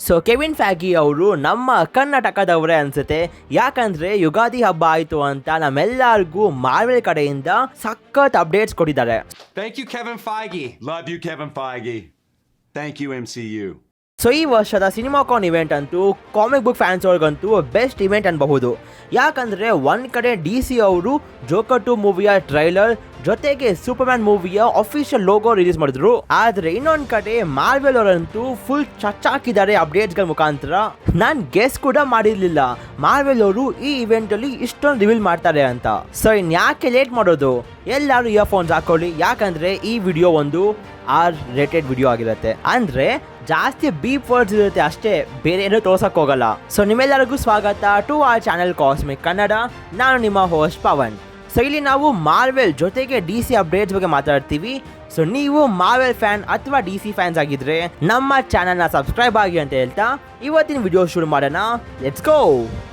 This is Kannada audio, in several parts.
ಸೊ ಕೆವಿನ್ ಫ್ಯಾಗಿ ಅವರು ನಮ್ಮ ಕರ್ನಾಟಕದವರೇ ಅನ್ಸುತ್ತೆ. ಯಾಕಂದ್ರೆ ಯುಗಾದಿ ಹಬ್ಬ ಆಯ್ತು ಅಂತ ನಮ್ಮೆಲ್ಲರಿಗೂ ಮಾರ್ವೆಲ್ ಕಡೆಯಿಂದ ಸಖತ್ ಅಪ್ಡೇಟ್ಸ್ ಕೊಟ್ಟಿದ್ದಾರೆ. Thank you, Kevin Feige. Love you, Kevin Feige. Thank you, MCU. So ಈ ವರ್ಷದ ಸಿನಿಮಾಕಾನ್ ಇವೆಂಟ್ ಅಂತೂ ಕಾಮಿಕ್ ಬುಕ್ ಫ್ಯಾನ್ಸ್ ಅವ್ರಿಗಂತೂ ಬೆಸ್ಟ್ ಇವೆಂಟ್ ಅನ್ಬಹುದು. ಯಾಕಂದ್ರೆ ಒಂದ್ ಕಡೆ DC ಅವರು ಜೋಕರ್ 2 ಮೂವಿಯ ಟ್ರೈಲರ್ ಜೊತೆಗೆ ಸೂಪರ್ಮ್ಯಾನ್ ಮೂವಿಯ ಅಫಿಷಿಯಲ್ ಲೋಗೋ ರಿಲೀಸ್ ಮಾಡಿದ್ರು. ಆದ್ರೆ ಇನ್ನೊಂದ್ ಕಡೆ ಮಾರ್ವೆಲ್ ಅವರಂತೂ ಫುಲ್ ಚಚ್ಚಾಕಿದ್ದಾರೆ ಅಪ್ಡೇಟ್ಸ್ ಗಳ ಮುಖಾಂತರ. ನಾನ್ ಗೆಸ್ ಕೂಡ ಮಾಡಿರ್ಲಿಲ್ಲ ಮಾರ್ವೆಲ್ ಅವರು ಈ ಇವೆಂಟ್ ಅಲ್ಲಿ ಇಷ್ಟೊಂದು ರಿವೀಲ್ ಮಾಡ್ತಾರೆ ಅಂತ. ಸೊ ಇನ್ಯಾಕೆ ಲೇಟ್ ಮಾಡೋದು, ಎಲ್ಲರೂ ಇಯರ್ಫೋನ್ಸ್ ಹಾಕೊಳ್ಳಿ. ಯಾಕಂದ್ರೆ ಈ ವಿಡಿಯೋ ಒಂದು ಆರ್ ರೇಟೆಡ್ ವಿಡಿಯೋ ಆಗಿರುತ್ತೆ. ಅಂದ್ರೆ ಜಾಸ್ತಿ ಬೀಪ್ ವರ್ಡ್ಸ್ ಇರುತ್ತೆ ಅಷ್ಟೇ, ಬೇರೆ ಏನೂ ತೋರ್ಸಕ್ ಹೋಗಲ್ಲ. ಸೊ ನಿಮ್ಮೆಲ್ಲರಿಗೂ ಸ್ವಾಗತ to our channel cosmic Kannada. ನಾನು ನಿಮ್ಮ ಹೋಸ್ಟ್ ಪವನ್. ಸೊ ಇಲ್ಲಿ ನಾವು ಮಾರ್ವೆಲ್ ಜೊತೆಗೆ DC ಅಪ್ಡೇಟ್ಸ್ ಬಗ್ಗೆ ಮಾತಾಡ್ತೀವಿ. ಸೊ ನೀವು ಮಾರ್ವೆಲ್ ಫ್ಯಾನ್ ಅಥವಾ DC ಫ್ಯಾನ್ಸ್ ಆಗಿದ್ರೆ ನಮ್ಮ ಚಾನಲ್ನ ಸಬ್ಸ್ಕ್ರೈಬ್ ಆಗಿ ಅಂತ ಹೇಳ್ತಾ ಇವತ್ತಿನ ವಿಡಿಯೋ ಶುರು ಮಾಡೋಣ. Let's go.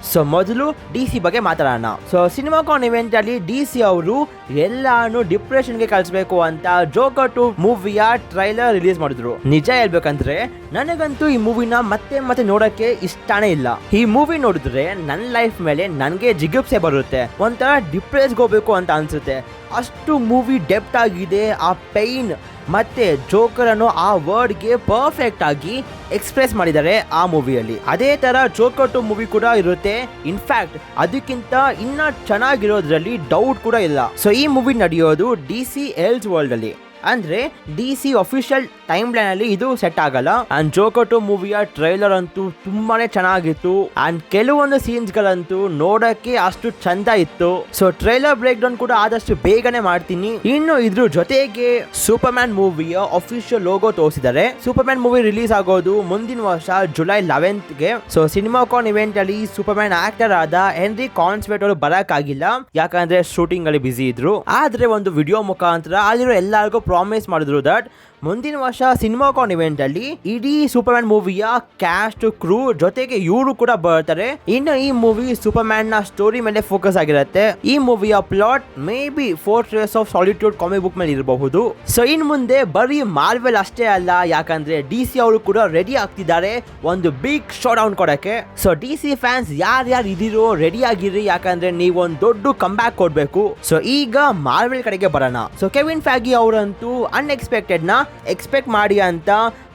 ಸೊ ಮೊದಲು DC ಬಗ್ಗೆ ಮಾತಾಡೋಣ. ಸೊ ಸಿನಿಮಾಕಾನ್ ಇವೆಂಟ್ ಅಲ್ಲಿ DC ಅವರು ಎಲ್ಲಾನು ಡಿಪ್ರೆಷನ್ಗೆ ಕಳಿಸ್ಬೇಕು ಅಂತ ಜೋಕರ್ 2 ಮೂವಿಯ ಟ್ರೈಲರ್ ರಿಲೀಸ್ ಮಾಡಿದ್ರು. ನಿಜ ಹೇಳ್ಬೇಕಂದ್ರೆ ನನಗಂತೂ ಈ ಮೂವಿನ ಮತ್ತೆ ನೋಡಕ್ಕೆ ಇಷ್ಟಾನೇ ಇಲ್ಲ. ಈ ಮೂವಿ ನೋಡಿದ್ರೆ ನನ್ನ ಲೈಫ್ ಮೇಲೆ ನನಗೆ ಜಿಗುಪ್ಸೆ ಬರುತ್ತೆ, ಒಂಥರ ಡಿಪ್ರೆಸ್ಗೆ ಹೋಗ್ಬೇಕು ಅಂತ ಅನ್ಸುತ್ತೆ. ಅಷ್ಟು ಮೂವಿ ಡೆಪ್ತ್ ಆಗಿದೆ. ಆ ಪೈನ್ ಮತ್ತೆ ಜೋಕರ್ ಅನ್ನೋ ಆ ವರ್ಡ್ಗೆ ಪರ್ಫೆಕ್ಟ್ ಆಗಿ ಎಕ್ಸ್ಪ್ರೆಸ್ ಮಾಡಿದ್ದಾರೆ ಆ ಮೂವಿಯಲ್ಲಿ. ಅದೇ ತರ ಜೋಕರ್ 2 ಮೂವಿ ಕೂಡ ಇರುತ್ತೆ. ಇನ್ಫ್ಯಾಕ್ಟ್ ಅದಕ್ಕಿಂತ ಇನ್ನ ಚೆನ್ನಾಗಿರೋದ್ರಲ್ಲಿ ಡೌಟ್ ಕೂಡ ಇಲ್ಲ. ಸೊ ಈ ಮೂವಿ ನಡೆಯೋದು DC ಎಲ್ಸ್ ವರ್ಲ್ಡ್ ಅಲ್ಲಿ, ಅಂದ್ರೆ DC ಅಫಿಷಿಯಲ್ ಟೈಮ್ ಲೈನ್ ಅಲ್ಲಿ ಇದು ಸೆಟ್ ಆಗಲ್ಲ. ಅಂಡ್ ಜೋಕರ್ 2 ಮೂವಿಯ ಟ್ರೈಲರ್ ಅಂತೂ ತುಂಬಾನೇ ಚೆನ್ನಾಗಿತ್ತು. ಅಂಡ್ ಕೆಲವೊಂದು ಸೀನ್ಸ್ ಗಳಂತೂ ನೋಡಕ್ಕೆ ಅಷ್ಟು ಚಂದ ಇತ್ತು. ಸೊ ಟ್ರೈಲರ್ ಬ್ರೇಕ್ ಡೌನ್ ಕೂಡ ಆದಷ್ಟು ಬೇಗನೆ ಮಾಡ್ತೀನಿ. ಇನ್ನು ಇದ್ರ ಜೊತೆಗೆ ಸೂಪರ್ಮ್ಯಾನ್ ಮೂವಿಯ ಅಫಿಷಿಯಲ್ ಲೋಗೋ ತೋರಿಸಿದ್ದಾರೆ. ಸೂಪರ್ಮ್ಯಾನ್ ಮೂವಿ ರಿಲೀಸ್ ಆಗೋದು ಮುಂದಿನ ವರ್ಷ ಜುಲೈ 11th ಗೆ. ಸೊ ಸಿನಿಮಾಕಾನ್ ಇವೆಂಟ್ ಅಲ್ಲಿ ಸೂಪರ್ಮ್ಯಾನ್ ಆಕ್ಟರ್ ಆದ ಹೆನ್ರಿ ಕಾನ್ಸ್ವೇಟ್ ಅವರು ಬರಕ್ ಆಗಿಲ್ಲ, ಯಾಕಂದ್ರೆ ಶೂಟಿಂಗ್ ಅಲ್ಲಿ ಬಿಸಿ ಇದ್ರು. ಆದ್ರೆ ಒಂದು ವಿಡಿಯೋ ಮುಖಾಂತರ ಅಲ್ಲಿರೋ ಎಲ್ಲರಿಗೂ ಪ್ರಾಮಿಸ್ ಮಾಡಿದ್ರು ದಟ್ ಮುಂದಿನ ವರ್ಷ ಸಿನಿಮಾಕಾನ್ ಇವೆಂಟ್ ಅಲ್ಲಿ ಇಡೀ ಸೂಪರ್ಮ್ಯಾನ್ ಮೂವಿಯ ಕ್ಯಾಸ್ಟ್ ಕ್ರೂ ಜೊತೆಗೆ ಇವರು ಕೂಡ ಬರ್ತಾರೆ. ಇನ್ನು ಈ ಮೂವಿ ಸೂಪರ್ಮ್ಯಾನ್ ನ ಸ್ಟೋರಿ ಮೇಲೆ ಫೋಕಸ್ ಆಗಿರುತ್ತೆ. ಈ ಮೂವಿಯ plot may be fortress of solitude comic book ಮೇಲೆ ಇರಬಹುದು. ಸೊ ಇನ್ ಮುಂದೆ ಬರೀ ಮಾರ್ವೆಲ್ ಅಷ್ಟೇ ಅಲ್ಲ, ಯಾಕಂದ್ರೆ DC ಅವರು ಕೂಡ ರೆಡಿ ಆಗ್ತಿದ್ದಾರೆ ಒಂದು ಬಿಗ್ ಶೋ ಡೌನ್ ಕೊಡಕ್ಕೆ. ಸೊ DC ಫ್ಯಾನ್ಸ್ ಯಾರ್ಯಾರು ಇದಿರೋ ರೆಡಿ ಆಗಿರಿ, ಯಾಕಂದ್ರೆ ನೀವು ಒಂದು ದೊಡ್ಡ ಕಂಬ್ಯಾಕ್ ಕೊಡ್ಬೇಕು. ಸೊ ಈಗ ಮಾರ್ವೆಲ್ ಕಡೆಗೆ ಬರೋಣ. ಸೊ ಕೆವಿನ್ ಫ್ಯಾಗಿ ಅವರಂತೂ ಅನ್ಎಕ್ಸ್ಪೆಕ್ಟೆಡ್ ನ ಎಕ್ಸ್ಪೆಕ್ಟ್ ಮಾಡಿ ಅಂತ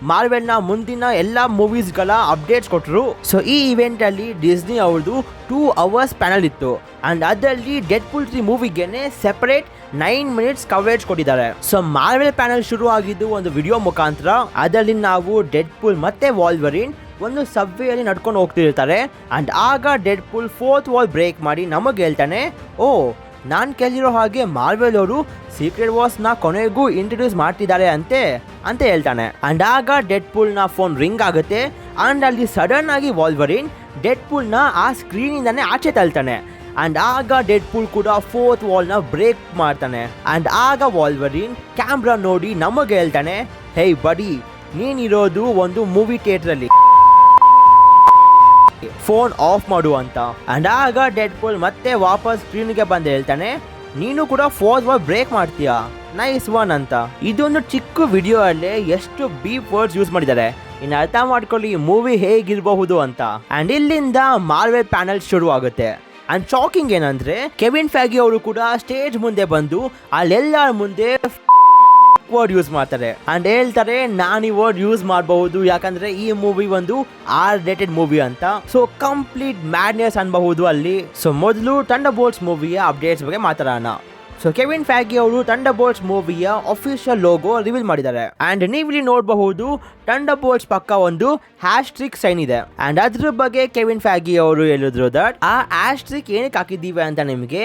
ಮಾರ್ವೆಲ್ ನ ಮುಂದಿನ ಎಲ್ಲಾ ಮೂವೀಸ್ ಗಳ ಅಪ್ಡೇಟ್ಸ್ ಕೊಟ್ಟರು. ಸೊ ಈ ಇವೆಂಟ್ ಅಲ್ಲಿ ಡಿಸ್ನಿ ಅವ್ರದ್ದು 2 hours ಪ್ಯಾನಲ್ ಇತ್ತು. ಅಂಡ್ ಅದರಲ್ಲಿ ಡೆಡ್ಪೂಲ್ 3 ಮೂವಿಗೆನೆ ಸೆಪರೇಟ್ 9 minutes ಕವರೇಜ್ ಕೊಟ್ಟಿದ್ದಾರೆ. ಸೊ ಮಾರ್ವೆಲ್ ಪ್ಯಾನಲ್ ಶುರು ಆಗಿದ್ದು ಒಂದು ವಿಡಿಯೋ ಮುಖಾಂತರ. ಅದರಲ್ಲಿ ನಾವು ಡೆಡ್ಪೂಲ್ ಮತ್ತೆ ವಾಲ್ವರಿನ್ ಒಂದು ಸಬ್ವೇ ಅಲ್ಲಿ ನಡ್ಕೊಂಡು ಹೋಗ್ತಿರ್ತಾರೆ. ಅಂಡ್ ಆಗ ಡೆಡ್ಪೂಲ್ 4th ವಾಲ್ ಬ್ರೇಕ್ ಮಾಡಿ ನಮಗೆ ಹೇಳ್ತಾನೆ, ಓ ನಾನು ಕೇಳಿರೋ ಹಾಗೆ ಮಾರ್ವೆಲ್ ಅವರು ಸೀಕ್ರೆಟ್ ವಾರ್ಸ್ ನ ಕೊನೆಗೂ ಇಂಟ್ರೊಡ್ಯೂಸ್ ಮಾಡ್ತಿದ್ದಾರೆ ಅಂತ ಹೇಳ್ತಾನೆ. ಅಂಡ್ ಆಗ ಡೆಡ್ಪೂಲ್ ನ ಫೋನ್ ರಿಂಗ್ ಆಗುತ್ತೆ. ಅಂಡ್ ಅಲ್ಲಿ ಸಡನ್ ಆಗಿ ವಾಲ್ವರಿನ್ ಡೆಡ್ಪೂಲ್ ನ ಆ ಸ್ಕ್ರೀನ್ ಇಂದಾನೆ ಆಚೆ ತಳ್ತಾನೆ. ಅಂಡ್ ಆಗ ಡೆಡ್ಪೂಲ್ ಕೂಡ 4th ವಾಲ್ ನ ಬ್ರೇಕ್ ಮಾಡ್ತಾನೆ. ಅಂಡ್ ಆಗ ವಾಲ್ವರಿನ್ ಕ್ಯಾಮ್ರಾ ನೋಡಿ ನಮಗೆ ಹೇಳ್ತಾನೆ, ಹೇ ಬಡಿ, ನೀನಿರೋದು ಒಂದು ಮೂವಿ ಥಿಯೇಟರ್ ಅಲ್ಲಿ, ಫೋನ್ ಆಫ್ ಮಾಡು ಅಂತ. ಅಂಡ್ ಆಗ ಡೆಡ್ಪೂಲ್ ಮತ್ತೆ ವಾಪಸ್ ಸ್ಕ್ರೀನ್ಗೆ ಬಂದು ಹೇಳ್ತಾನೆ, ನೀನು ಕೂಡ 4th ವಾಲ್ ಬ್ರೇಕ್ ಮಾಡ್ತೀಯಾ, ನೈಸ್ ಒನ್ ಅಂತ. ಇದೊಂದು ಚಿಕ್ಕ ವಿಡಿಯೋ ಅಲ್ಲೇ ಎಷ್ಟು ಬೀಪ್ ವರ್ಡ್ಸ್ ಯೂಸ್ ಮಾಡಿದ್ದಾರೆ, ಇನ್ನು ಅರ್ಥ ಮಾಡ್ಕೊಳ್ಳಿ ಮೂವಿ ಹೇಗಿರಬಹುದು ಅಂತ. ಅಂಡ್ ಇಲ್ಲಿಂದ ಮಾರ್ವೆಲ್ ಪ್ಯಾನಲ್ ಶುರು ಆಗುತ್ತೆ. ಅಂಡ್ ಶಾಕಿಂಗ್ ಏನಂದ್ರೆ ಕೆವಿನ್ ಫ್ಯಾಗಿ ಅವರು ಕೂಡ ಸ್ಟೇಜ್ ಮುಂದೆ ಬಂದು ಅಲ್ಲೆಲ್ಲರ ಮುಂದೆ ವರ್ಡ್ ಯೂಸ್ ಮಾಡ್ತಾರೆ. ಅಂಡ್ ಹೇಳ್ತಾರೆ, ನಾನು ಈ ವರ್ಡ್ ಯೂಸ್ ಮಾಡಬಹುದು ಯಾಕಂದ್ರೆ ಈ ಮೂವಿ ಒಂದು ಆರ್ ರೇಟೆಡ್ ಮೂವಿ ಅಂತ. ಸೊ ಕಂಪ್ಲೀಟ್ ಮ್ಯಾಡ್ನೆಸ್ ಅನ್ಬಹುದು ಅಲ್ಲಿ. ಸೊ ಮೊದಲು ಥಂಡರ್ಬೋಲ್ಟ್ಸ್ ಮೂವಿಯ ಅಪ್ಡೇಟ್ಸ್ ಬಗ್ಗೆ ಮಾತಾಡೋಣ. ಸೊ ಕೆವಿನ್ ಫ್ಯಾಗಿ ಅವರು ಥಂಡರ್ಬೋಲ್ಟ್ಸ್ ಮೂವಿಯ ಅಫಿಷಿಯಲ್ ಲೋಗೋ ರಿವೀಲ್ ಮಾಡಿದ್ದಾರೆ. ಅಂಡ್ ನೀವಿಲ್ಲಿ ನೋಡಬಹುದು ಥಂಡರ್ಬೋಲ್ಟ್ಸ್ ಪಕ್ಕ ಒಂದು ಹ್ಯಾಶ್ಟ್ರಿಕ್ ಸೈನ್ ಇದೆ. ಅಂಡ್ ಅದ್ರ ಬಗ್ಗೆ ಕೆವಿನ್ ಫ್ಯಾಗಿ ಅವರು ಹೇಳಿದ್ರು ದಟ್ ಆ ಹ್ಯಾಶ್ಟ್ರಿಕ್ ಏನಕ್ಕೆ ಹಾಕಿದ್ದೀವಿ ಅಂತ ನಿಮಗೆ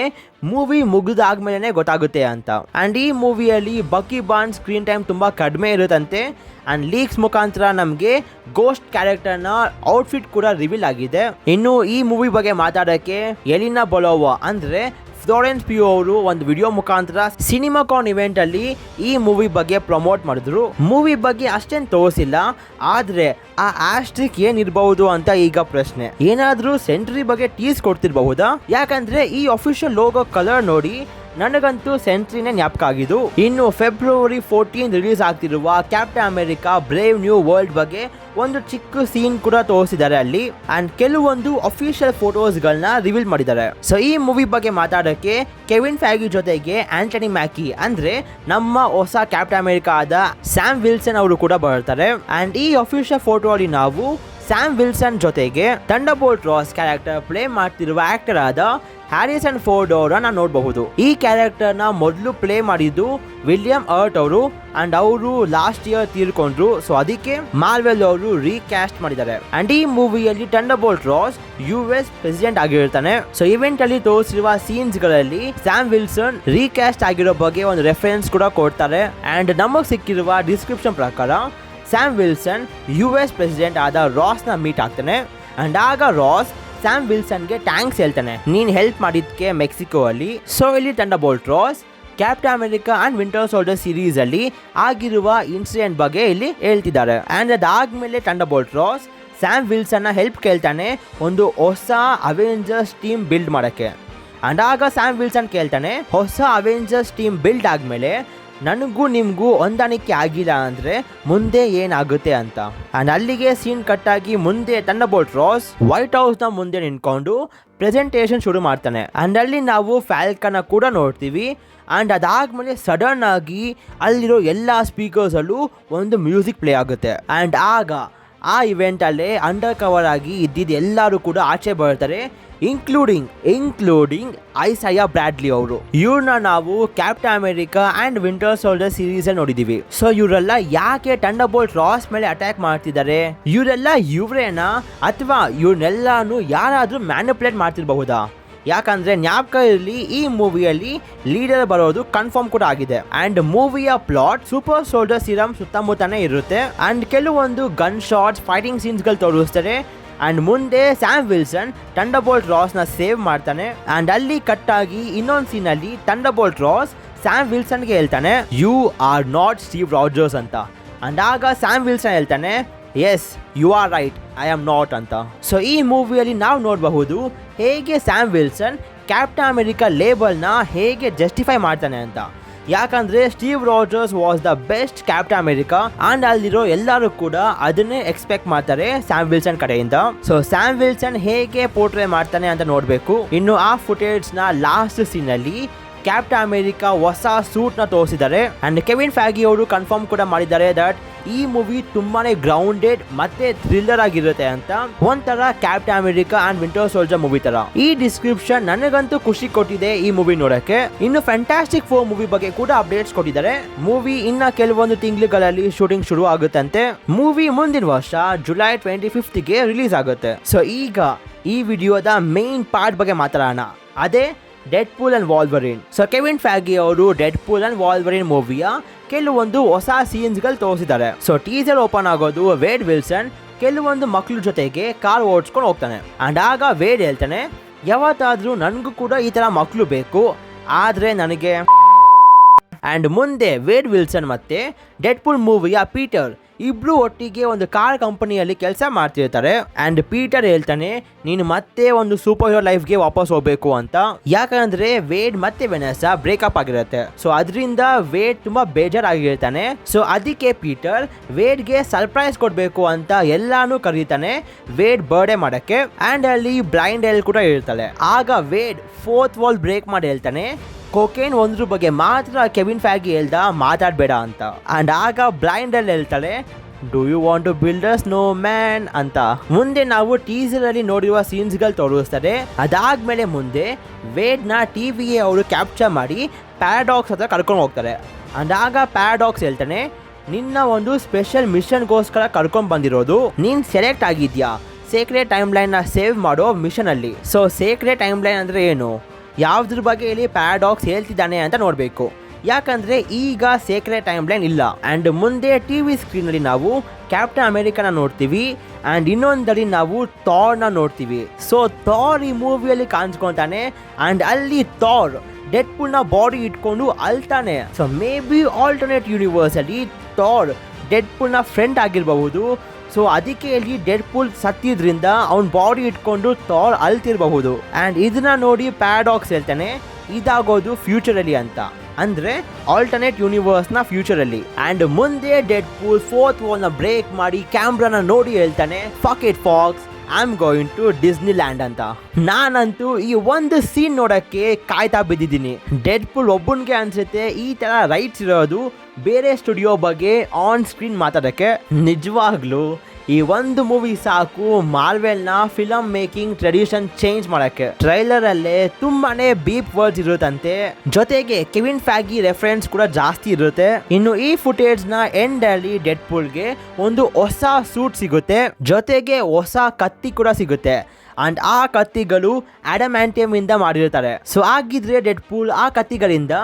ಮೂವಿ ಮುಗಿದಾದ್ಮೇಲೆ ಗೊತ್ತಾಗುತ್ತೆ ಅಂತ. ಅಂಡ್ ಈ ಮೂವಿಯಲ್ಲಿ ಬಕಿ ಬಾರ್ನ್ ಸ್ಕ್ರೀನ್ ಟೈಮ್ ತುಂಬಾ ಕಡಿಮೆ ಇರುತ್ತಂತೆ. ಅಂಡ್ ಲೀಕ್ಸ್ ಮುಖಾಂತರ ನಮಗೆ ಗೋಸ್ಟ್ ಕ್ಯಾರೆಕ್ಟರ್ನ ಔಟ್ಫಿಟ್ ಕೂಡ ರಿವೀಲ್ ಆಗಿದೆ. ಇನ್ನು ಈ ಮೂವಿ ಬಗ್ಗೆ ಮಾತಾಡಕ್ಕೆ ಎಲಿನಾ ಬೊಲೋವಾ ಅಂದ್ರೆ ಫ್ಲೋರೆನ್ಸ್ ಪ್ಯೂ ಅವರು ಒಂದು ವಿಡಿಯೋ ಮುಖಾಂತರ ಸಿನಿಮಾಕಾನ್ ಇವೆಂಟ್ ಅಲ್ಲಿ ಈ ಮೂವಿ ಬಗ್ಗೆ ಪ್ರಮೋಟ್ ಮಾಡಿದ್ರು. ಮೂವಿ ಬಗ್ಗೆ ಅಷ್ಟೇನು ತೋರಿಸಿಲ್ಲ, ಆದ್ರೆ ಆ ಆಸ್ಟ್ರಿಕ್ ಏನಿರಬಹುದು ಅಂತ ಈಗ ಪ್ರಶ್ನೆ. ಏನಾದ್ರೂ ಸೆಂಟ್ರಿ ಬಗ್ಗೆ ಟೀಸ್ ಕೊಡ್ತಿರಬಹುದಾ? ಯಾಕಂದ್ರೆ ಈ ಅಫಿಷಿಯಲ್ ಲೋಗೋ ಕಲರ್ ನೋಡಿ ನನಗಂತೂ ಸೆಂಟ್ರಿನೇ ಜ್ಞಾಪಕ ಆಗಿದ್ದು. ಇನ್ನು ಫೆಬ್ರವರಿ 14 ರಿಲೀಸ್ ಆಗ್ತಿರುವ Captain America Brave New World ಬಗ್ಗೆ ಒಂದು ಚಿಕ್ಕ ಸೀನ್ ಕೂಡ ತೋರಿಸಿದ್ದಾರೆ ಅಲ್ಲಿ, ಅಂಡ್ ಕೆಲವೊಂದು ಅಫಿಷಿಯಲ್ ಫೋಟೋಸ್ಗಳನ್ನ ರಿವೀಲ್ ಮಾಡಿದ್ದಾರೆ. ಸೊ ಈ ಮೂವಿ ಬಗ್ಗೆ ಮಾತಾಡೋಕ್ಕೆ ಕೆವಿನ್ ಫ್ಯಾಗಿ ಜೊತೆಗೆ ಆಂಟನಿ ಮ್ಯಾಕಿ ಅಂದ್ರೆ ನಮ್ಮ ಹೊಸ ಕ್ಯಾಪ್ಟನ್ ಅಮೆರಿಕಾ ಆದ ಸ್ಯಾಮ್ ವಿಲ್ಸನ್ ಅವರು ಕೂಡ ಬರ್ತಾರೆ. ಅಂಡ್ ಈ ಅಫಿಷಿಯಲ್ ಫೋಟೋ ಅಲ್ಲಿ ನಾವು ಸ್ಯಾಮ್ ವಿಲ್ಸನ್ ಜೊತೆಗೆ ಥಂಡರ್ಬೋಲ್ಟ್ ರಾಸ್ ಕ್ಯಾರೆಕ್ಟರ್ ಪ್ಲೇ ಮಾಡ್ತಿರುವ ಆಕ್ಟರ್ ಆದ ಹ್ಯಾರಿಸನ್ ಫೋರ್ಡ್ ಅವರನ್ನ ನೋಡಬಹುದು. ಈ ಕ್ಯಾರೆಕ್ಟರ್ ನ ಮೊದಲು ಪ್ಲೇ ಮಾಡಿದ್ದು ವಿಲಿಯಂ ಹರ್ಟ್ ಅವರು, ಅಂಡ್ ಅವರು ಲಾಸ್ಟ್ ಇಯರ್ ತೀರ್ಕೊಂಡ್ರು. ಸೊ ಅದಕ್ಕೆ ಮಾರ್ವೆಲ್ ಅವರು ರೀಕ್ಯಾಸ್ಟ್ ಮಾಡಿದ್ದಾರೆ. ಅಂಡ್ ಈ ಮೂವಿಯಲ್ಲಿ ಥಂಡರ್ಬೋಲ್ಟ್ ರಾಸ್ US ಪ್ರೆಸಿಡೆಂಟ್ ಆಗಿರ್ತಾನೆ. ಸೊ ಇವೆಂಟ್ ಅಲ್ಲಿ ತೋರಿಸಿರುವ ಸೀನ್ಸ್ ಗಳಲ್ಲಿ ಸ್ಯಾಮ್ ವಿಲ್ಸನ್ ರೀಕ್ಯಾಸ್ಟ್ ಆಗಿರೋ ಬಗ್ಗೆ ಒಂದು ರೆಫರೆನ್ಸ್ ಕೂಡ ಕೊಡ್ತಾರೆ. ಅಂಡ್ ನಮಗ್ ಸಿಕ್ಕಿರುವ ಡಿಸ್ಕ್ರಿಪ್ಷನ್ ಪ್ರಕಾರ ಸ್ಯಾಮ್ ವಿಲ್ಸನ್ US ಪ್ರೆಸಿಡೆಂಟ್ ಆದ ರಾಸ್ ನ ಮೀಟ್ ಆಗ್ತಾನೆ. ಅಂಡ್ ಆಗ ರಾಸ್ ಸ್ಯಾಮ್ ವಿಲ್ಸನ್ಗೆ ಥ್ಯಾಂಕ್ಸ್ ಹೇಳ್ತಾನೆ, ನೀನ್ ಹೆಲ್ಪ್ ಮಾಡಿದ್ಕೆ ಮೆಕ್ಸಿಕೋ ಅಲ್ಲಿ. ಸೊ ಇಲ್ಲಿ Thunderbolt Ross Captain America and Winter Soldier series ಅಲ್ಲಿ ಆಗಿರುವ ಇನ್ಸಿಡೆಂಟ್ ಬಗ್ಗೆ ಇಲ್ಲಿ ಹೇಳ್ತಿದ್ದಾರೆ. ಅಂಡ್ ಅದಾದ್ಮೇಲೆ ಥಂಡರ್ಬೋಲ್ಟ್ ರಾಸ್ ಸ್ಯಾಮ್ ವಿಲ್ಸನ್ ನ ಹೆಲ್ಪ್ ಕೇಳ್ತಾನೆ ಒಂದು ಹೊಸ ಅವೆಂಜರ್ಸ್ ಟೀಮ್ ಬಿಲ್ಡ್ ಮಾಡಕ್ಕೆ. ಅಂಡ್ ಆಗ ಸ್ಯಾಮ್ ವಿಲ್ಸನ್ ಕೇಳ್ತಾನೆ, ಹೊಸ ಅವೆಂಜರ್ಸ್ ಟೀಮ್ ಬಿಲ್ಡ್ ಆದ್ಮೇಲೆ ನನಗೂ ನಿಮಗೂ ಹೊಂದಾಣಿಕೆ ಆಗಿಲ್ಲ ಅಂದರೆ ಮುಂದೆ ಏನಾಗುತ್ತೆ ಅಂತ. ಆ್ಯಂಡ್ ಅಲ್ಲಿಗೆ ಸೀನ್ ಕಟ್ಟಾಗಿ ಮುಂದೆ ಥಂಡರ್ಬೋಲ್ಟ್ ರಾಸ್ ವೈಟ್ ಹೌಸ್ನ ಮುಂದೆ ನಿಂತ್ಕೊಂಡು ಪ್ರೆಸೆಂಟೇಷನ್ ಶುರು ಮಾಡ್ತಾನೆ. ಆ್ಯಂಡ್ ಅಲ್ಲಿ ನಾವು ಫ್ಯಾಲ್ಕನ್ನ ಕೂಡ ನೋಡ್ತೀವಿ. ಆ್ಯಂಡ್ ಅದಾದ್ಮೇಲೆ ಸಡನ್ ಆಗಿ ಅಲ್ಲಿರೋ ಎಲ್ಲ ಸ್ಪೀಕರ್ಸಲ್ಲೂ ಒಂದು ಮ್ಯೂಸಿಕ್ ಪ್ಲೇ ಆಗುತ್ತೆ. ಆ್ಯಂಡ್ ಆಗ ಆ ಇವೆಂಟಲ್ಲೇ ಅಂಡರ್ ಕವರ್ ಆಗಿ ಇದ್ದಿದ್ದು ಎಲ್ಲರೂ ಕೂಡ ಆಚೆ ಬರ್ತಾರೆ, ಇನ್ಕ್ಲೂಡಿಂಗ್ ಐಸೈಯಾ ಬ್ರಾಡ್ಲಿ ಅವರು. ಇವ್ರನ್ನ ನಾವು captain America and Winter Soldier series ನೋಡಿದೀವಿ. ಸೊ ಇವರೆಲ್ಲ ಯಾಕೆ ಥಂಡರ್ಬೋಲ್ಟ್ ರಾಸ್ ಮೇಲೆ ಅಟ್ಯಾಕ್ ಮಾಡ್ತಿದ್ದಾರೆ? ಇವರೆಲ್ಲ ಇವ್ರೇನಾ ಅಥವಾ ಇವ್ರನ್ನೆಲ್ಲಾನು ಯಾರಾದ್ರೂ ಮ್ಯಾನಿಪುಲೇಟ್ ಮಾಡ್ತಿರಬಹುದಾ? ಯಾಕಂದ್ರೆ ಜ್ಞಾಪಕ ಇರಲಿ, ಈ ಮೂವಿಯಲ್ಲಿ ಲೀಡರ್ ಬರೋದು ಕನ್ಫರ್ಮ್ ಕೂಡ ಆಗಿದೆ. ಅಂಡ್ ಮೂವಿಯ ಪ್ಲಾಟ್ ಸೂಪರ್ ಸೋಲ್ಜರ್ ಸಿರಮ್ ಸುತ್ತಮುತ್ತನೇ ಇರುತ್ತೆ. ಅಂಡ್ ಕೆಲವೊಂದು ಗನ್ ಶಾಟ್ಸ್, ಫೈಟಿಂಗ್ ಸೀನ್ಸ್ ಗಳು ತೋರಿಸ್ತಾರೆ. ಅಂಡ್ ಮುಂದೆ ಸ್ಯಾಮ್ ವಿಲ್ಸನ್ ಥಂಡರ್ಬೋಲ್ಟ್ ರಾಸ್ ನ ಸೇವ್ ಮಾಡ್ತಾನೆ. ಅಂಡ್ ಅಲ್ಲಿ ಕಟ್ ಆಗಿ ಇನ್ನೊಂದು ಸೀನ್ ಅಲ್ಲಿ ಥಂಡರ್ಬೋಲ್ಟ್ ರಾಸ್ ಸ್ಯಾಮ್ ವಿಲ್ಸನ್ಗೆ ಹೇಳ್ತಾನೆ, you are not Steve Rogers ಅಂತ. ಅಂಡ್ ಆಗ ಸ್ಯಾಮ್ ವಿಲ್ಸನ್ ಹೇಳ್ತಾನೆ, yes you are right, I am not ಅಂತ. ಸೊ ಈ ಮೂವಿಯಲ್ಲಿ ನಾವು ನೋಡಬಹುದು ಹೇಗೆ ಸ್ಯಾಮ್ ವಿಲ್ಸನ್ ಕ್ಯಾಪ್ಟನ್ ಅಮೆರಿಕಾ ಲೇಬಲ್ನ ಹೇಗೆ ಜಸ್ಟಿಫೈ ಮಾಡ್ತಾನೆ ಅಂತ. ಯಾಕಂದ್ರೆ Steve Rogers was the best captain America and ಅಲ್ಲಿರೋ ಎಲ್ಲರೂ ಕೂಡ ಅದನ್ನೇ ಎಕ್ಸ್ಪೆಕ್ಟ್ ಮಾಡ್ತಾರೆ ಸ್ಯಾಮ್ ವಿಲ್ಸನ್ ಕಡೆಯಿಂದ. ಸೊ ಸ್ಯಾಮ್ ವಿಲ್ಸನ್ ಹೇಗೆ ಪೋರ್ಟ್ರೇ ಮಾಡ್ತಾನೆ ಅಂತ ನೋಡಬೇಕು. ಇನ್ನು ಆ ಫುಟೇಜ್ ನ ಲಾಸ್ಟ್ ಸೀನ್ ಅಲ್ಲಿ ಕ್ಯಾಪ್ಟನ್ ಅಮೆರಿಕಾ ಹೊಸ ಸೂಟ್ ನ ತೋರಿಸಿದ್ದಾರೆ. ಅಂಡ್ ಕೆವಿನ್ ಫ್ಯಾಗಿ ಅವರು ಕನ್ಫರ್ಮ್ ಕೂಡ ಮಾಡಿದ್ದಾರೆ ದಟ್ ಈ ಮೂವಿ ತುಂಬಾನೇ ಗ್ರೌಂಡೆಡ್ ಮತ್ತೆ ಥ್ರಿಲ್ಲರ್ ಆಗಿರುತ್ತೆ ಅಂತ, ಒಂಥರ captain America and Winter soldier movie ತರ. ಈ ಡಿಸ್ಕ್ರಿಪ್ಷನ್ ನನಗಂತೂ ಖುಷಿ ಕೊಟ್ಟಿದೆ ಈ ಮೂವಿ ನೋಡಕ್ಕೆ. ಇನ್ನು ಫ್ಯಾಂಟಾಸ್ಟಿಕ್ 4 ಮೂವಿ ಬಗ್ಗೆ ಕೂಡ ಅಪ್ಡೇಟ್ಸ್ ಕೊಟ್ಟಿದ್ದಾರೆ. ಮೂವಿ ಇನ್ನ ಕೆಲವೊಂದು ತಿಂಗಳುಗಳಲ್ಲಿ ಶೂಟಿಂಗ್ ಶುರು ಆಗುತ್ತಂತೆ. ಮೂವಿ ಮುಂದಿನ ವರ್ಷ ಜುಲೈ 25ಗೆ ರಿಲೀಸ್ ಆಗುತ್ತೆ. ಸೊ ಈಗ ಈ ವಿಡಿಯೋದ ಮೇನ್ ಪಾರ್ಟ್ ಬಗ್ಗೆ ಮಾತಾಡೋಣ, ಅದೇ ಡೆಡ್ಪೂಲ್ ಅಂಡ್ ವಾಲ್ವರಿನ್. ಸೊ ಕೆವಿನ್ ಫ್ಯಾಗಿ ಅವರು ಡೆಡ್ಪೂಲ್ ಅಂಡ್ ವಾಲ್ವರಿನ್ ಮೂವಿಯ ಕೆಲವೊಂದು ಹೊಸ ಸೀನ್ಸ್ಗಳು ತೋರಿಸಿದ್ದಾರೆ. ಸೊ ಟೀಸರ್ ಓಪನ್ ಆಗೋದು ವೇಡ್ ವಿಲ್ಸನ್ ಕೆಲವೊಂದು ಮಕ್ಕಳ ಜೊತೆಗೆ ಕಾರ್ ಓಡಿಸ್ಕೊಂಡು ಹೋಗ್ತಾನೆ. ಅಂಡ್ ಆಗ ವೇಡ್ ಹೇಳ್ತಾನೆ, ಯಾವತ್ತಾದ್ರೂ ನನಗೂ ಕೂಡ ಈ ತರ ಮಕ್ಕಳು ಬೇಕು, ಆದ್ರೆ ನನಗೆ. ಅಂಡ್ ಮುಂದೆ ವೇಡ್ ವಿಲ್ಸನ್ ಮತ್ತೆ ಡೆಡ್ಪೂಲ್ ಮೂವಿಯ ಪೀಟರ್ ಇಬ್ರು ಒಟ್ಟಿಗೆ ಒಂದು ಕಾರ್ ಕಂಪನಿಯಲ್ಲಿ ಕೆಲಸ ಮಾಡ್ತಿರ್ತಾರೆ. ಅಂಡ್ ಪೀಟರ್ ಹೇಳ್ತಾನೆ, ನೀನು ಮತ್ತೆ ಒಂದು ಸೂಪರ್ ಹೀರೋ ಲೈಫ್ಗೆ ವಾಪಸ್ ಹೋಗ್ಬೇಕು ಅಂತ. ಯಾಕಂದ್ರೆ ವೇಡ್ ಮತ್ತೆ ವೆನೆಸಾ ಬ್ರೇಕಪ್ ಆಗಿರುತ್ತೆ. ಸೊ ಅದರಿಂದ ವೇಡ್ ತುಂಬಾ ಬೇಜಾರಾಗಿರ್ತಾನೆ. ಸೊ ಅದಕ್ಕೆ ಪೀಟರ್ ವೇಡ್ಗೆ ಸರ್ಪ್ರೈಸ್ ಕೊಡ್ಬೇಕು ಅಂತ ಎಲ್ಲಾನು ಕರೀತಾನೆ ವೇಡ್ ಬರ್ಡೇ ಮಾಡಕ್ಕೆ. ಅಂಡ್ ಅಲ್ಲಿ ಬ್ಲೈಂಡ್ ಎಲ್ ಕೂಡ ಇರ್ತಾಳೆ. ಆಗ ವೇಡ್ 4th ವಾಲ್ ಬ್ರೇಕ್ ಮಾಡಿ ಹೇಳ್ತಾನೆ, ಕೊಕೇನ್ ಒಂದ್ರ ಬಗ್ಗೆ ಮಾತ್ರ ಕೆವಿನ್ ಫ್ಯಾಗಿ ಹೇಳ್ದ, ಮಾತಾಡಬೇಡ ಅಂತ. ಅಂಡ್ ಆಗ ಬ್ಲೈಂಡ್ ಅಲ್ಲಿ ಹೇಳ್ತಾಳೆ, do you want to build a snowman ಅಂತ. ಮುಂದೆ ನಾವು ಟೀಸರ್ ಅಲ್ಲಿ ನೋಡಿರುವ ಸೀನ್ಸ್ ಗಳು ತೋರಿಸ್ತಾರೆ. ಅದಾದ್ಮೇಲೆ ಮುಂದೆ ವೇಡ್ ನ ಟಿವಿಗೆ ಅವರು ಕ್ಯಾಪ್ಚರ್ ಮಾಡಿ ಪ್ಯಾರಾಡಾಕ್ಸ್ ಹತ್ರ ಕರ್ಕೊಂಡು ಹೋಗ್ತಾರೆ. ಅಂಡ್ ಆಗ ಪ್ಯಾರಾಡಾಕ್ಸ್ ಹೇಳ್ತಾನೆ, ನಿನ್ನ ಒಂದು ಸ್ಪೆಷಲ್ ಮಿಷನ್ಗೋಸ್ಕರ ಕರ್ಕೊಂಡ್ ಬಂದಿರೋದು, ನೀನ್ ಸೆಲೆಕ್ಟ್ ಆಗಿದ್ಯಾ ಸೇಕ್ರೆಟ್ ಟೈಮ್ ಲೈನ್ ನ ಸೇವ್ ಮಾಡೋ ಮಿಷನ್ ಅಲ್ಲಿ. ಸೊ ಸೇಕ್ರೆಟ್ ಟೈಮ್ ಲೈನ್ ಅಂದ್ರೆ ಏನು, ಯಾವ್ದ್ರ ಬಗ್ಗೆ ಇಲ್ಲಿ ಪ್ಯಾರಾಡಾಕ್ಸ್ ಹೇಳ್ತಿದ್ದಾನೆ ಅಂತ ನೋಡಬೇಕು. ಯಾಕಂದ್ರೆ ಈಗ ಸೇಕ್ರೆಟ್ ಟೈಮ್ ಲೈನ್ ಇಲ್ಲ. ಅಂಡ್ ಮುಂದೆ ಟಿವಿ ಸ್ಕ್ರೀನ್ ಅಲ್ಲಿ ನಾವು ಕ್ಯಾಪ್ಟನ್ ಅಮೆರಿಕಾನ ನೋಡ್ತೀವಿ. ಅಂಡ್ ಇನ್ನೊಂದರಲ್ಲಿ ನಾವು ಥಾರ್ ನ ನೋಡ್ತೀವಿ. ಸೊ ಥಾರ್ ಈ ಮೂವಿಯಲ್ಲಿ ಕಾಣಿಸ್ಕೊಂತಾನೆ. ಅಂಡ್ ಅಲ್ಲಿ ಥಾರ್ ಡೆಡ್ಪೂಲ್ ನ ಬಾಡಿ ಇಟ್ಕೊಂಡು ಅಳ್ತಾನೆ. So may be alternate universe ಅಲ್ಲಿ ಥಾರ್ ಡೆಡ್ಪೂಲ್ ನ ಫ್ರೆಂಡ್ ಆಗಿರಬಹುದು. ಸೊ ಅದಕ್ಕೆ ಇಲ್ಲಿ ಡೆಡ್ಪೂಲ್ ಸತ್ತಿದ್ರಿಂದ ಅವನ್ ಬಾಡಿ ಇಟ್ಕೊಂಡು ಥಾರ್ ಅಳ್ತಿರಬಹುದು. ಅಂಡ್ ಇದನ್ನ ನೋಡಿ ಪ್ಯಾರಾಡಾಕ್ಸ್ ಹೇಳ್ತಾನೆ, ಇದಾಗೋದು ಫ್ಯೂಚರಲ್ಲಿ ಅಂತ, ಅಂದ್ರೆ ಆಲ್ಟರ್ನೇಟ್ ಯೂನಿವರ್ಸ್ನ ಫ್ಯೂಚರಲ್ಲಿ. ಅಂಡ್ ಮುಂದೆ ಡೆಡ್ ಪೂಲ್ ಫೋರ್ತ್ ವಾಲ್ನ ಬ್ರೇಕ್ ಮಾಡಿ ಕ್ಯಾಮ್ರಾನ ನೋಡಿ ಹೇಳ್ತಾನೆ, fuck it Fox, I am going to Disneyland ಅಂತ. ನಾನಂತೂ ಈ ಒಂದು ಸೀನ್ ನೋಡಕ್ಕೆ ಕಾಯ್ತಾ ಬಿದ್ದಿದ್ದೀನಿ. ಡೆಡ್ ಪೂಲ್ ಒಬ್ಬನಿಗೆ ಅನ್ಸುತ್ತೆ ಈ ತರ ರೈಟ್ಸ್ ಇರೋದು ಬೇರೆ ಸ್ಟುಡಿಯೋ ಬಗ್ಗೆ ಆನ್ ಸ್ಕ್ರೀನ್ ಮಾತಾಡಕ್ಕೆ. ನಿಜವಾಗ್ಲೂ ಈ ಒಂದು ಮೂವಿ ಸಾಕು ಮಾರ್ವೆಲ್ನ ಫಿಲಮ್ ಮೇಕಿಂಗ್ ಟ್ರೆಡಿಷನ್ ಚೇಂಜ್ ಮಾಡಕ್ಕೆ. ಟ್ರೈಲರ್ ಅಲ್ಲೇ ತುಂಬಾನೇ ಬೀಪ್ ವರ್ಡ್ಸ್ ಇರುತ್ತಂತೆ, ಜೊತೆಗೆ ಕೆವಿನ್ ಫ್ಯಾಗಿ ರೆಫರೆನ್ಸ್ ಕೂಡ ಜಾಸ್ತಿ ಇರುತ್ತೆ. ಇನ್ನು ಈ ಫುಟೇಜ್ ನ ಎಂಡ್ ಅಲ್ಲಿ ಡೆಡ್ ಪೂಲ್ಗೆ ಒಂದು ಹೊಸ ಸೂಟ್ ಸಿಗುತ್ತೆ, ಜೊತೆಗೆ ಹೊಸ ಕತ್ತಿ ಕೂಡ ಸಿಗುತ್ತೆ. ಅಂಡ್ ಆ ಕತ್ತಿಗಳು ಅಡಮ್ಯಾಂಟಿಯಮ್ ಇಂದ ಮಾಡಿರ್ತಾರೆ. ಸೊ ಆಗಿದ್ರೆ ಡೆಡ್ ಪೂಲ್ ಆ ಕತ್ತಿಗಳಿಂದ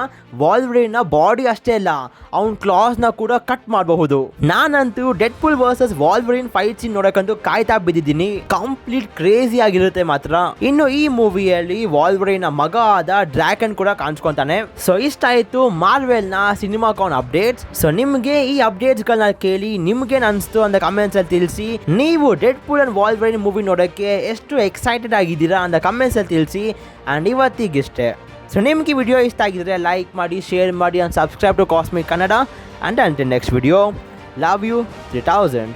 ವಾಲ್ವರಿನ್ ನ ಬಾಡಿ ಅಷ್ಟೇ ಅಲ್ಲ, ಅವನ್ ಕ್ಲಾಸ್ ನ ಕೂಡ ಕಟ್ ಮಾಡಬಹುದು. ನಾನಂತೂ Deadpool versus Wolverine fight scene ನೋಡಕ್ಕಂತೂ ಕಾಯ್ತಾ ಬಿದ್ದಿದ್ದೀನಿ. ಕಂಪ್ಲೀಟ್ ಕ್ರೇಜಿ ಆಗಿರುತ್ತೆ ಮಾತ್ರ. ಇನ್ನು ಈ ಮೂವಿಯಲ್ಲಿ ವಾಲ್ವರಿನ್ ನ ಮಗ ಆದ ಡ್ರ್ಯಾಗನ್ ಕೂಡ ಕಾಣಿಸ್ಕೊಂತಾನೆ. ಸೊ ಇಷ್ಟ ಆಯ್ತು ಮಾರ್ವೆಲ್ ನ ಸಿನಿಮಾಕಾನ್ ಅಪ್ಡೇಟ್ಸ್. ಸೊ ನಿಮ್ಗೆ ಈ ಅಪ್ಡೇಟ್ಸ್ ಗಳನ್ನ ಕೇಳಿ ನಿಮ್ಗೆ ಅನ್ಸ್ತು ಅಂತ ಕಮೆಂಟ್ಸ್ ಅಲ್ಲಿ ತಿಳಿಸಿ. ನೀವು Deadpool and Wolverine movie ನೋಡಕ್ಕೆ ಎಷ್ಟು ಎಕ್ಸೈಟೆಡ್ ಆಗಿದ್ದೀರಾ ಅಂತ ಕಮೆಂಟ್ಸ್ ಅಲ್ಲಿ ತಿಳಿಸಿ. ಅಂಡ್ ಇವತ್ತಿಗಿಷ್ಟೇ. ಸೊ ನಿಮ್ಗೆ ವಿಡಿಯೋ ಇಷ್ಟ ಆಗಿದ್ರೆ ಲೈಕ್ ಮಾಡಿ, ಶೇರ್ ಮಾಡಿ and subscribe to cosmic Kannada. And until next video, love you 3000.